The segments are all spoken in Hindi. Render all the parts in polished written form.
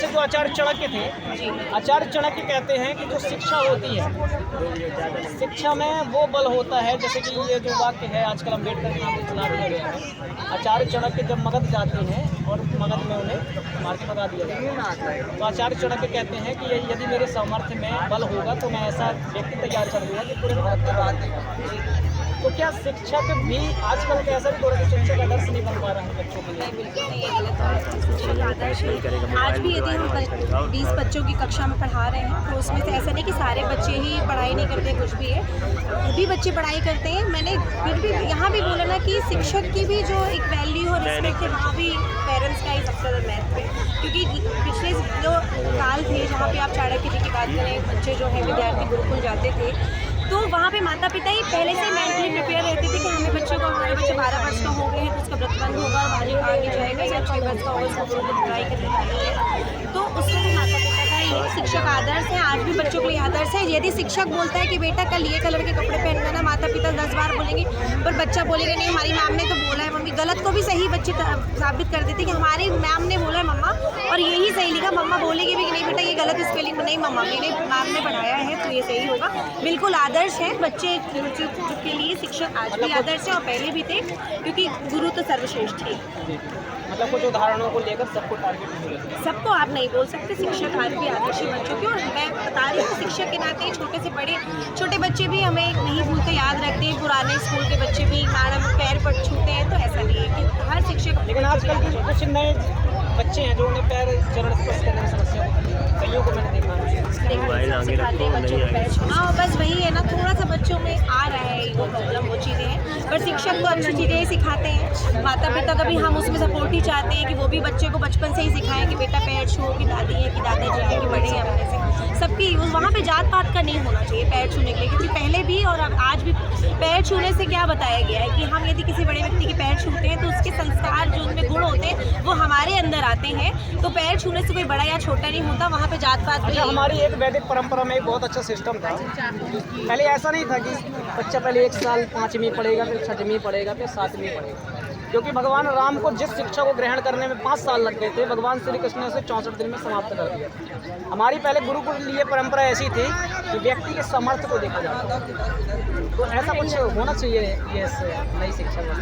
जैसे जो आचार्य चाणक्य थे, आचार्य चाणक्य कहते हैं कि जो शिक्षा होती है, शिक्षा में वो बल होता है, जैसे कि ये जो वाक्य है आजकल अम्बेडकर के नाम से चला दिया गया है। आचार्य चाणक्य जब मगध जाते हैं और मगध में उन्हें मार के भगा दिया जाता है, तो आचार्य चाणक्य कहते हैं कि यदि मेरे सामर्थ्य में बल होगा तो मैं ऐसा व्यक्ति तैयार कर दूंगा कि पूरे भारत का राज देगा। तो क्या शिक्षक भी आजकल का ऐसा भी हो रहा है कि शिक्षक आदर्श नहीं बन पा रहा है बच्चों के लिए? बिल्कुल नहीं, ये गलत है। शिक्षक आदर्श है। आज भी यदि हम 20 बच्चों की कक्षा में पढ़ा रहे हैं तो उसमें से ऐसा नहीं कि सारे बच्चे ही पढ़ाई नहीं करते, कुछ भी है, सभी बच्चे पढ़ाई करते हैं। मैंने फिर भी यहाँ भी बोला ना कि शिक्षक की भी जो एक वैल्यू और रिस्पेक्ट है, वहाँ भी पेरेंट्स का ही सबसे ज़्यादा महत्व है। क्योंकि पिछले जो काल थे जहाँ पे आप चाणक्य जी की बात करें, बच्चे जो है विद्यार्थी गुरुकुल जाते थे, तो वहाँ पे माता पिता ही पहले से मेंटली प्रिपेयर रहते थे कि हमारे बच्चे 12 वर्ष का हो गए हैं तो उसका व्रत बंद होगा, आगे जाएगा, या 6 वर्ष का होगा उसको पढ़ाई करने वाली है। तो उससे भी माता पिता का ये शिक्षक आदर्श है। आज भी बच्चों के लिए आदर्श है। यदि शिक्षक बोलता है कि बेटा कल ये कलर के कपड़े पहनना ना, माता पिता 10 बार बोलेंगे, पर बच्चा बोलेगा नहीं हमारी मैम ने तो बोला है। मम्मी गलत को भी सही बच्चे साबित कर देते कि हमारी मैम ने बोला है मम्मा, और यही सही लिखा। मम्मा बोलेगी भी कि नहीं बेटा ये गलत स्पेलिंग, नहीं मम्मा मेरे मैम ने पढ़ाया है तो ये सही होगा। बिल्कुल आदर्श है बच्चे के लिए। शिक्षक आज भी आदर्श है और पहले भी थे, क्योंकि गुरु तो सर्वश्रेष्ठ है। मतलब कुछ उदाहरणों को लेकर सबको टारगेट नहीं, सबको आप नहीं बोल सकते। शिक्षक आज भी आदर्श है बच्चों की। और मैं बता रही हूँ शिक्षक के नाते छोटे से बड़े छोटे बच्चे भी हमें नहीं भूलते, याद रखते हैं। पुराने स्कूल के बच्चे भी मैडम पैर पर छूते हैं, तो ऐसा नहीं है कि हर शिक्षक। लेकिन आजकल के कुछ नए बच्चे हैं जो उन्हें पैर चरण स्पर्श करने में समस्या होती है, कईयों को मैंने देखा है। हाँ बस वही है ना, थोड़ा सा बच्चों में आ रहा है वो प्रॉब्लम, वो चीज़ें हैं। पर शिक्षक तो अच्छी चीज़ें ही सिखाते हैं। माता पिता का भी हम उसमें सपोर्ट ही चाहते हैं कि वो भी बच्चे को बचपन से ही सिखाएं कि बेटा पैर छुओ, कि दादी है कि दादाजी है कि बड़े हैं अपने से। सबकी वहाँ पे जात पात का नहीं होना चाहिए पैर छूने के लिए, क्योंकि पहले भी और अब आज भी पैर छूने से क्या बताया गया है कि हम यदि किसी बड़े व्यक्ति के पैर छूते हैं तो उसके संस्कार जो उनमें गुण होते हैं वो हमारे अंदर आते हैं। तो पैर छूने से कोई बड़ा या छोटा नहीं होता, वहाँ पे जात पात। अच्छा, हमारी एक वैदिक परंपरा में एक बहुत अच्छा सिस्टम था। पहले ऐसा नहीं था कि बच्चा पहले 1 साल 5वीं पढ़ेगा, फिर 6वीं पढ़ेगा, फिर 7वीं पढ़ेगा, क्योंकि भगवान राम को जिस शिक्षा को ग्रहण करने में 5 साल लग गए थे, भगवान श्री कृष्ण ने उसे 64 दिन में समाप्त कर दिया। हमारी पहले गुरु के लिए परंपरा ऐसी थी कि व्यक्ति के सामर्थ्य को देखा जाता था। तो ऐसा कुछ होना चाहिए ये नई शिक्षा में।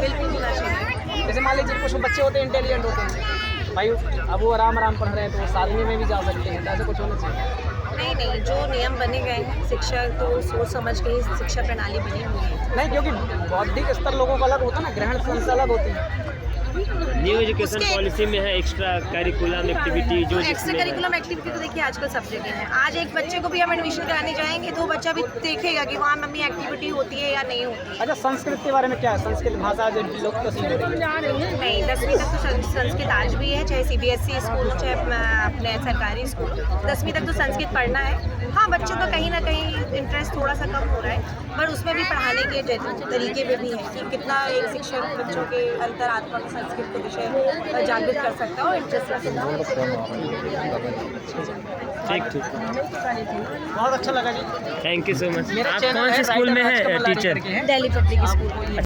बिल्कुल होना चाहिए। जैसे मान लीजिए कुछ बच्चे होते हैं इंटेलिजेंट होते हैं भाई, अब वो आराम पढ़ रहे हैं तो वो 7वीं में भी जा सकते हैं, तो ऐसा कुछ होना चाहिए। नहीं, जो नियम बने गए हैं शिक्षा तो सोच समझ के ही शिक्षा प्रणाली बनी हुई है। नहीं, क्योंकि बौद्धिक स्तर लोगों का अलग होता है ना, ग्रहण क्षमता अलग होती है। न्यू एजुकेशन पॉलिसी में है एक्स्ट्रा करिकुलम एक्टिविटी, जो एक्स्ट्रा करिकुलम एक्टिविटी तो देखिए आजकल सब जगह है। आज एक बच्चे को भी हम एडमिशन कराने जाएंगे तो बच्चा भी देखेगा कि वहाँ मम्मी एक्टिविटी होती है या नहीं होती है। अच्छा, संस्कृत के बारे में क्या है? संस्कृत भाषा जो लोग तो सीख रही है। नहीं, 10वीं तक तो संस्कृत आज भी है, चाहे CBSE स्कूल हो चाहे अपने सरकारी स्कूल हो, 10वीं तक तो संस्कृत पढ़ना है। हाँ, बच्चों का कहीं ना कहीं इंटरेस्ट थोड़ा सा कम हो रहा है, पर उसमें भी पढ़ाने के तरीके में भी है कि कितना एक शिक्षक बच्चों के अंतरात्मा में संस्कृत के विषय जागृत कर सकता है और इंटरेस्ट रख सकता है। ठीक। बहुत अच्छा लगा जी, थैंक यू सो मच। मेरा आप चैनल कौन से है स्कूल में राइटर है राजकमल टीचर? करके है। Delhi public school.